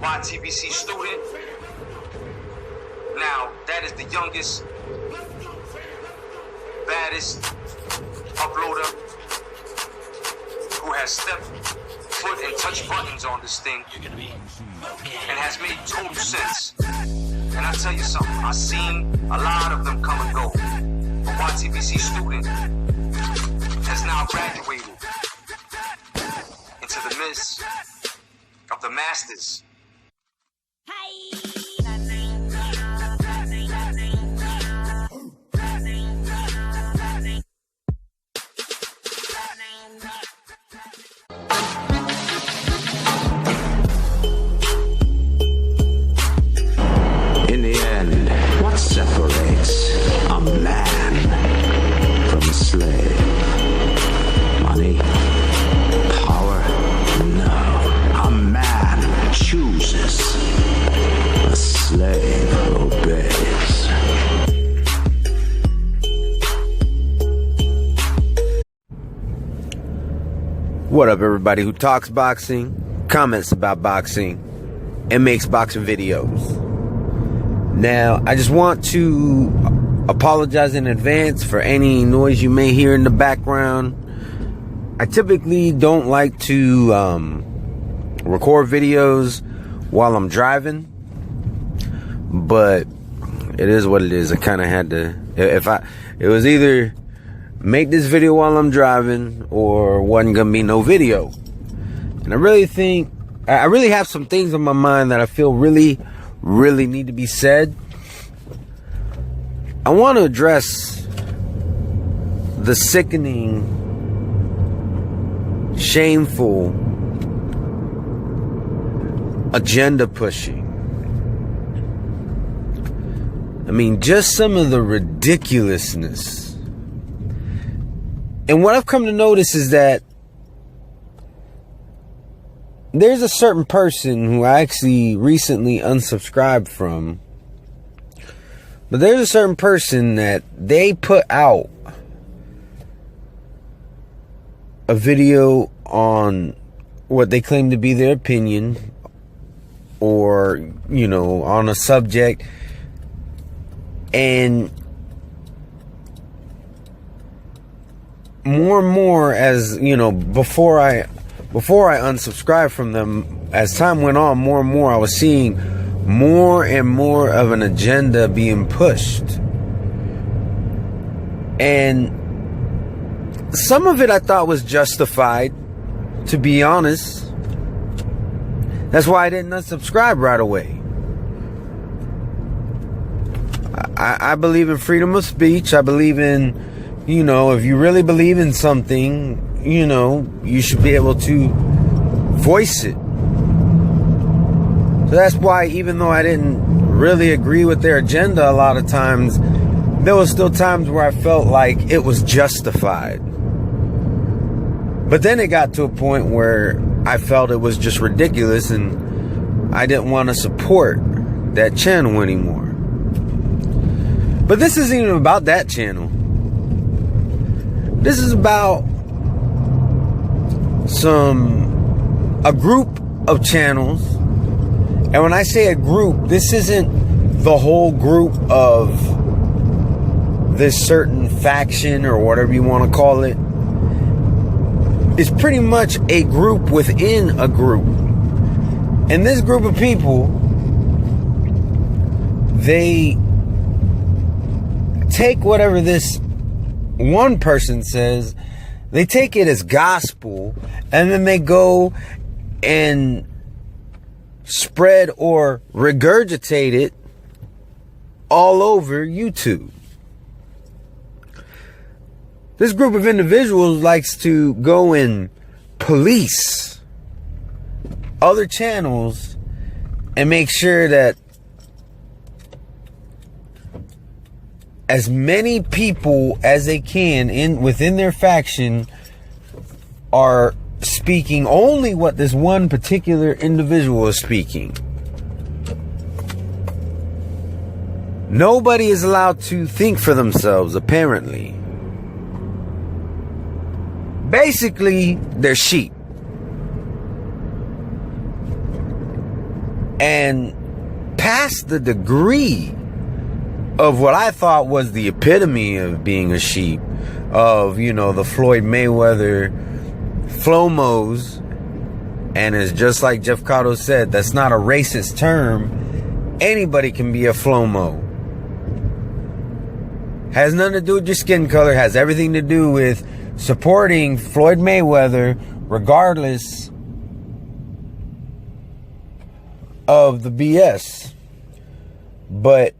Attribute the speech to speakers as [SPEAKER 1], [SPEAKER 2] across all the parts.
[SPEAKER 1] YTBC student. Now, that is the youngest, baddest uploader who has stepped foot and touched buttons on this thing and has made total sense. And I tell you something, I've seen a lot of them come and go. But YTBC student has now graduated into the midst of the masters.
[SPEAKER 2] In the end, what separates a man from a slave? Money? Power? No. A man chooses. A slave obeys.
[SPEAKER 3] What up, everybody who talks boxing, comments about boxing, and makes boxing videos? Now, I just want to apologize in advance for any noise you may hear in the background. I typically don't like to record videos while I'm driving, but it is what it is. I kind of had to. It was either make this video while I'm driving or wasn't gonna be no video. And I really have some things on my mind that I feel really need to be said. I want to address the sickening, shameful agenda pushing. I mean, just some of the ridiculousness. And what I've come to notice is that there's a certain person who I actually recently unsubscribed from. But there's a certain person that they put out a video on what they claim to be their opinion, or, you know, on a subject. And more, as you know, before I unsubscribed from them, as time went on, more and more I was seeing more and more of an agenda being pushed. And some of it I thought was justified, to be honest. That's why I didn't unsubscribe right away. I believe in freedom of speech. I believe in, you know, if you really believe in something, you know, you should be able to voice it. So that's why, even though I didn't really agree with their agenda a lot of times, there was still times where I felt like it was justified. But then it got to a point where I felt it was just ridiculous and I didn't want to support that channel anymore. But this isn't even about that channel. This is about a group of channels. And when I say a group, this isn't the whole group of this certain faction or whatever you want to call it. It's pretty much a group within a group. And this group of people, they take whatever this one person says, they take it as gospel, and then they go and spread or regurgitate it all over YouTube. This group of individuals likes to go and police other channels and make sure that as many people as they can within their faction are speaking only what this one particular individual is speaking. Nobody is allowed to think for themselves, apparently. Basically, they're sheep. and past the degree of what I thought was the epitome of being a sheep, of, you know, the Floyd Mayweather Flomos. And it's just like Jeff Cotto said, that's not a racist term. Anybody can be a Flomo. Has nothing to do with your skin color, has everything to do with supporting Floyd Mayweather regardless of the BS. But,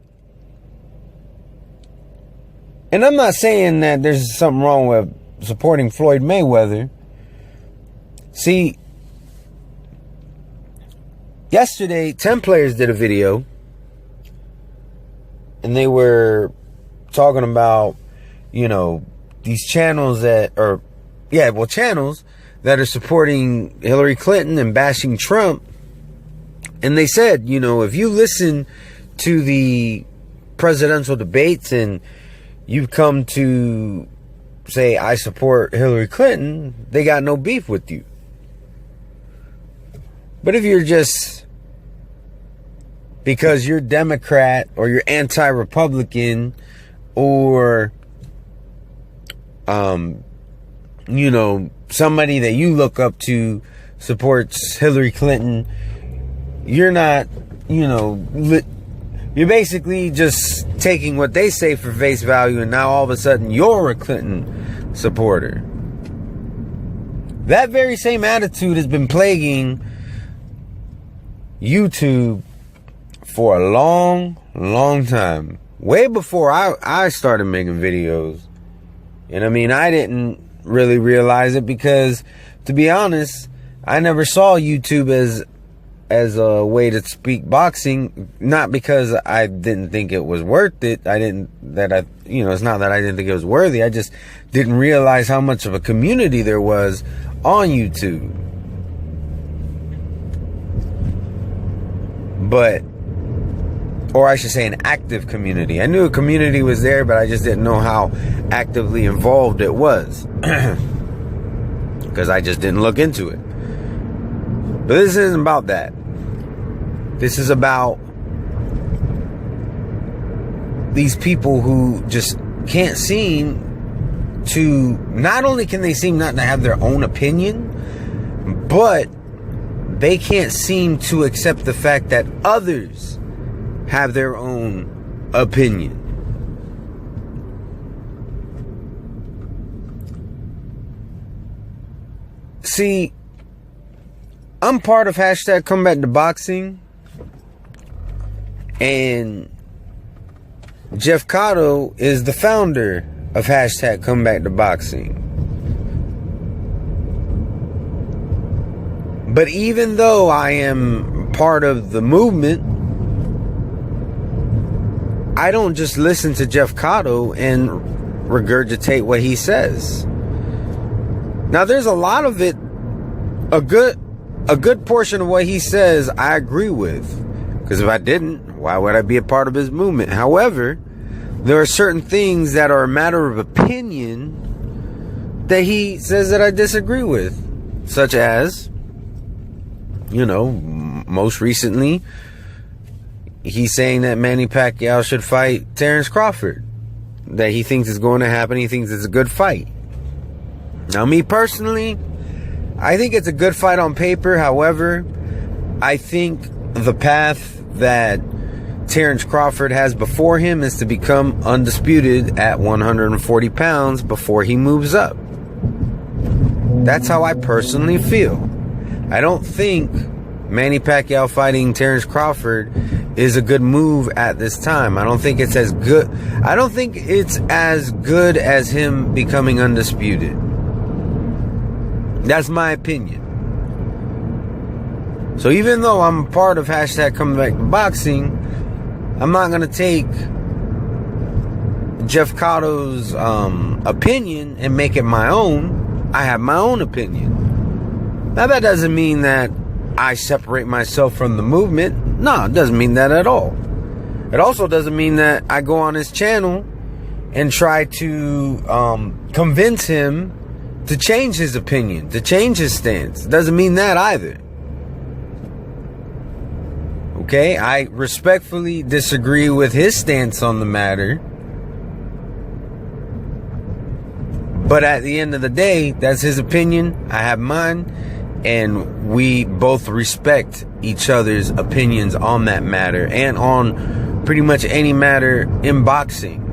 [SPEAKER 3] and I'm not saying that there's something wrong with supporting Floyd Mayweather. See, yesterday 10 Players did a video, and they were talking about, you know, these channels that are, channels that are supporting Hillary Clinton and bashing Trump. And they said, you know, if you listen to the presidential debates and you've come to say, I support Hillary Clinton, they got no beef with you. But if you're just, because you're Democrat or you're anti-Republican or, you know, somebody that you look up to supports Hillary Clinton, you're not, you know, you're basically just taking what they say for face value, and now all of a sudden you're a Clinton supporter. That very same attitude has been plaguing YouTube for a long, long time. Way before I started making videos. And I mean, I didn't really realize it because, to be honest, I never saw YouTube as a way to speak boxing. Not because I didn't think it was worth it. It's not that I didn't think it was worthy. I just didn't realize how much of a community there was on YouTube. But, or I should say an active community. I knew a community was there, but I just didn't know how actively involved it was. Because I just didn't look into it. But this isn't about that. This is about these people who just can't seem to, not only can they seem not to have their own opinion, but they can't seem to accept the fact that others have their own opinion. See, I'm part of hashtag Comeback to Boxing, and Jeff Cotto is the founder of hashtag Comeback to Boxing. But even though I am part of the movement, I don't just listen to Jeff Cotto and regurgitate what he says. Now, there's a lot of it, a good portion of what he says I agree with. Because if I didn't, why would I be a part of his movement? However, there are certain things that are a matter of opinion that he says that I disagree with. Such as, you know, most recently, he's saying that Manny Pacquiao should fight Terrence Crawford. That he thinks is going to happen. He thinks it's a good fight. Now, me personally, I think it's a good fight on paper. However, I think the path that Terrence Crawford has before him is to become undisputed at 140 pounds before he moves up. That's how I personally feel. I don't think Manny Pacquiao fighting Terrence Crawford is a good move at this time. I don't think it's as good. I don't think it's as good as him becoming undisputed. That's my opinion. So even though I'm a part of hashtag Coming Back to Boxing, I'm not going to take Jeff Cotto's opinion and make it my own. I have my own opinion. Now, that doesn't mean that I separate myself from the movement. No, it doesn't mean that at all. It also doesn't mean that I go on his channel and try to convince him to change his opinion, to change his stance. It doesn't mean that either. Okay, I respectfully disagree with his stance on the matter. But at the end of the day, that's his opinion. I have mine. And we both respect each other's opinions on that matter and on pretty much any matter in boxing.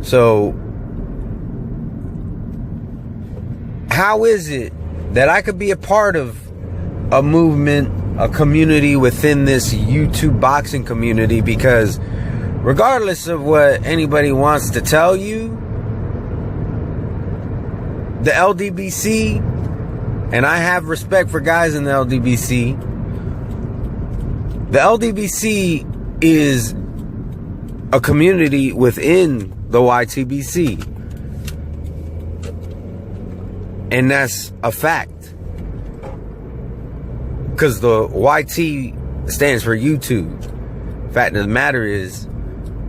[SPEAKER 3] So, how is it that I could be a part of a movement, a community within this YouTube boxing community? Because regardless of what anybody wants to tell you, the LDBC, and I have respect for guys in the LDBC is a community within the YTBC. And that's a fact. Because the YT stands for YouTube. Fact of the matter is,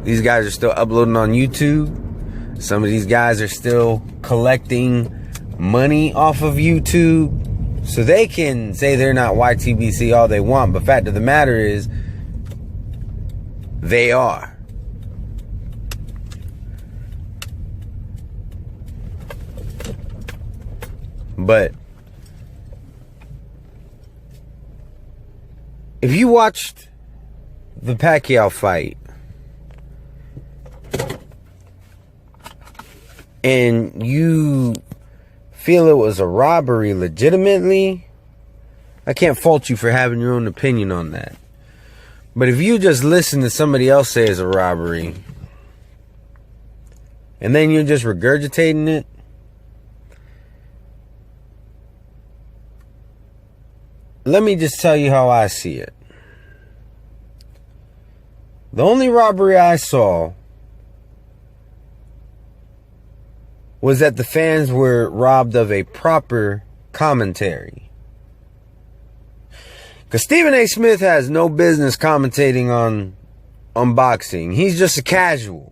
[SPEAKER 3] these guys are still uploading on YouTube. Some of these guys are still collecting money off of YouTube. So they can say they're not YTBC all they want. But fact of the matter is, they are. But if you watched the Pacquiao fight and you feel it was a robbery legitimately, I can't fault you for having your own opinion on that. But if you just listen to somebody else say it's a robbery and then you're just regurgitating it, let me just tell you how I see it. The only robbery I saw was that the fans were robbed of a proper commentary. Because Stephen A. Smith has no business commentating on boxing. He's just a casual.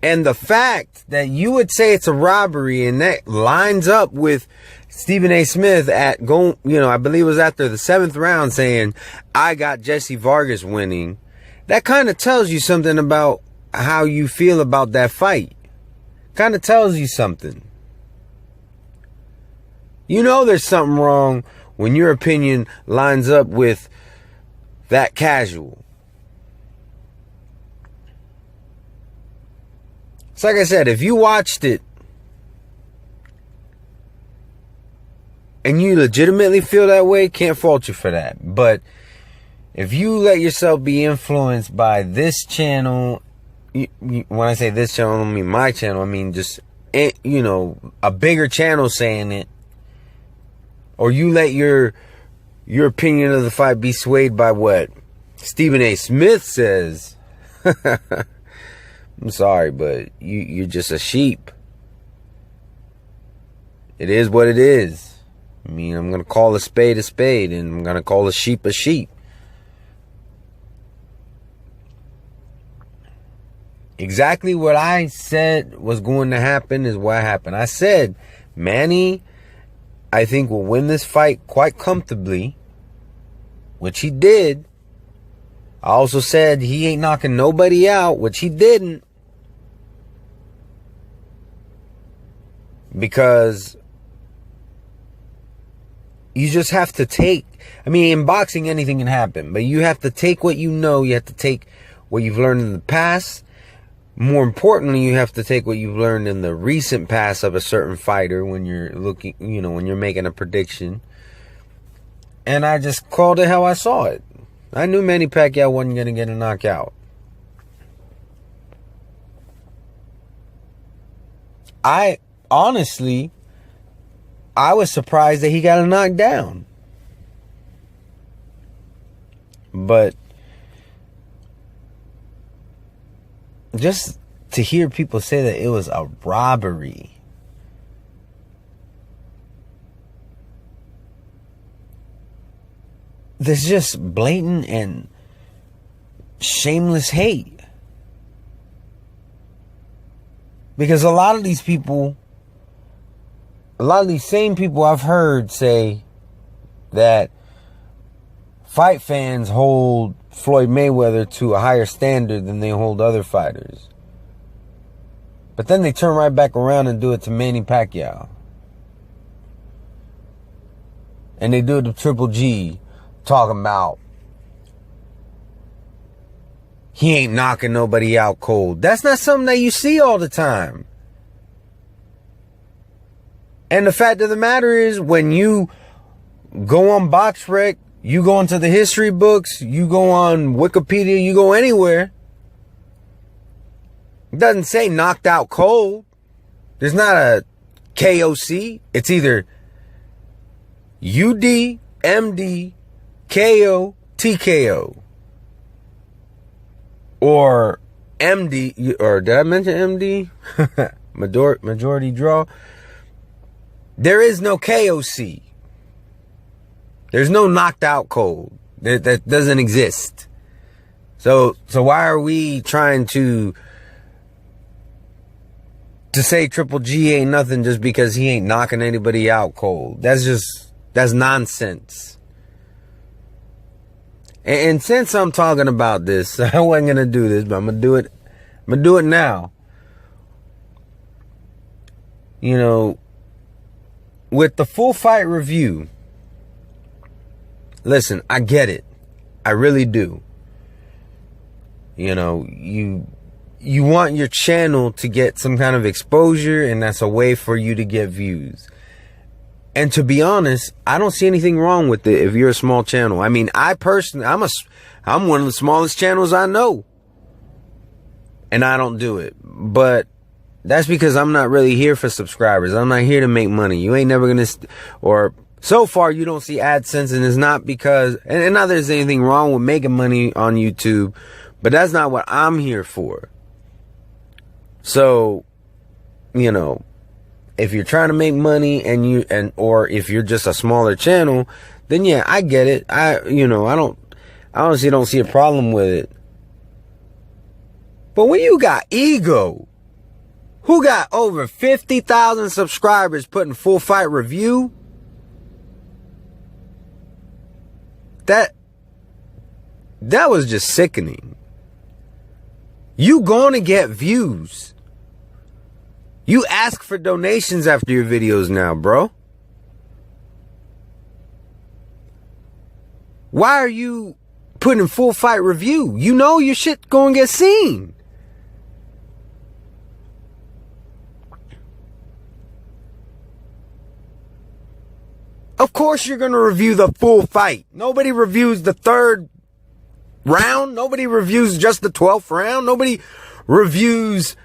[SPEAKER 3] And the fact that you would say it's a robbery and that lines up with Stephen A. Smith I believe it was after the 7th round saying, I got Jesse Vargas winning. That kind of tells you something about how you feel about that fight. Kind of tells you something. You know there's something wrong when your opinion lines up with that casual. It's like I said, if you watched it and you legitimately feel that way, can't fault you for that. But if you let yourself be influenced by this channel, when I say this channel, I don't mean my channel, I mean just, a bigger channel saying it, or you let your opinion of the fight be swayed by what Stephen A. Smith says, I'm sorry, but you're just a sheep. It is what it is. I mean, I'm going to call a spade, and I'm going to call a sheep. Exactly what I said was going to happen is what happened. I said, Manny, I think, will win this fight quite comfortably, which he did. I also said he ain't knocking nobody out, which he didn't. Because you just have to take, in boxing anything can happen, but you have to take what you know, you have to take what you've learned in the past. More importantly, you have to take what you've learned in the recent past of a certain fighter when you're looking, when you're making a prediction. And I just called it how I saw it. I knew Manny Pacquiao wasn't going to get a knockout. Honestly, I was surprised that he got a knockdown. But just to hear people say that it was a robbery. There's just blatant and shameless hate. Because a lot of these people a lot of these same people I've heard say that fight fans hold Floyd Mayweather to a higher standard than they hold other fighters. But then they turn right back around and do it to Manny Pacquiao. And they do it to Triple G, talking about he ain't knocking nobody out cold. That's not something that you see all the time. And the fact of the matter is, when you go on BoxRec, you go into the history books, you go on Wikipedia, you go anywhere, it doesn't say knocked out cold. There's not a KOC. It's either UD, MD, KO, TKO. Or MD, or did I mention MD? Majority draw. There is no KOC. There's no knocked out cold. That doesn't exist. So why are we trying to say Triple G ain't nothing just because he ain't knocking anybody out cold? That's nonsense. And since I'm talking about this, I wasn't gonna do this, but I'm gonna do it. I'm gonna do it now. You know, with the full fight review, listen, I get it. I really do. You know, you want your channel to get some kind of exposure, and that's a way for you to get views. And to be honest, I don't see anything wrong with it if you're a small channel. I mean, I personally, I'm one of the smallest channels I know. And I don't do it. But that's because I'm not really here for subscribers. I'm not here to make money. You ain't never gonna, or so far you don't see AdSense, and it's not because, and not there's anything wrong with making money on YouTube, but that's not what I'm here for. So, you know, if you're trying to make money or if you're just a smaller channel, then yeah, I get it. I honestly don't see a problem with it. But when you got Ego, who got over 50,000 subscribers putting full fight review, that was just sickening. You gonna get views. You ask for donations after your videos now, bro. Why are you putting full fight review? You know your shit gonna get seen. Of course you're gonna review the full fight. Nobody reviews the third round. Nobody reviews just the 12th round. Nobody reviews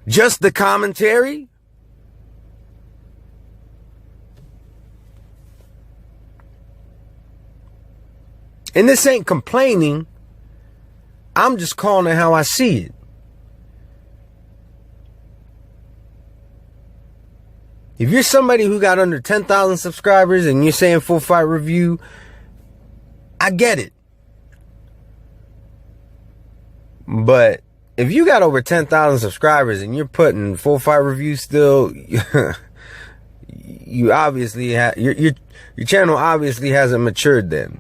[SPEAKER 3] just the commentary. And this ain't complaining. I'm just calling it how I see it. If you're somebody who got under 10,000 subscribers and you're saying full fight review, I get it. But if you got over 10,000 subscribers and you're putting full fight review still, you obviously your channel obviously hasn't matured then.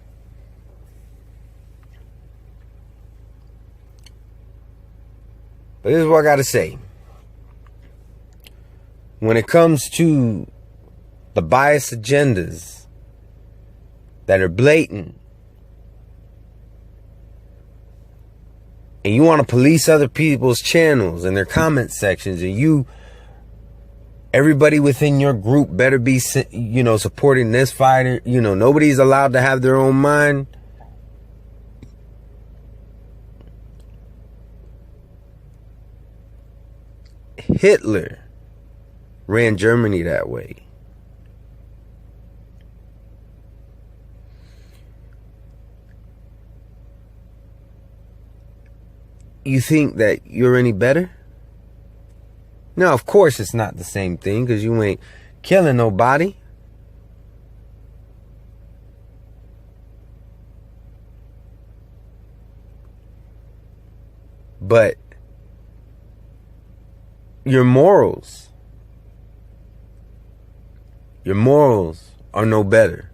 [SPEAKER 3] But this is what I gotta say. When it comes to the biased agendas that are blatant, and you want to police other people's channels and their comment sections, and everybody within your group better be, supporting this fighter. Nobody's allowed to have their own mind. Hitler ran Germany that way. You think that you're any better? No, of course it's not the same thing, because you ain't killing nobody. But your morals your morals are no better.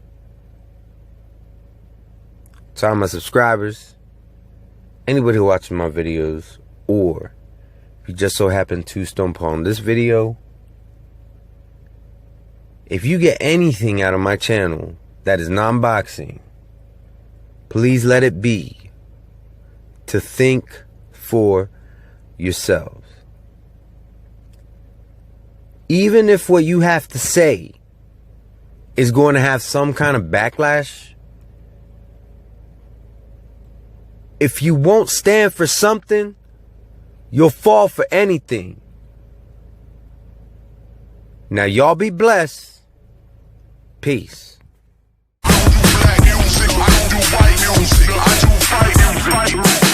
[SPEAKER 3] To all my subscribers, anybody who watches my videos, or if you just so happen to stumble upon this video, if you get anything out of my channel that is non-boxing, please let it be to think for yourselves. Even if what you have to say is going to have some kind of backlash, if you won't stand for something, you'll fall for anything. Now y'all be blessed. Peace.
[SPEAKER 4] I do black music, I do white music, I do fight and fight.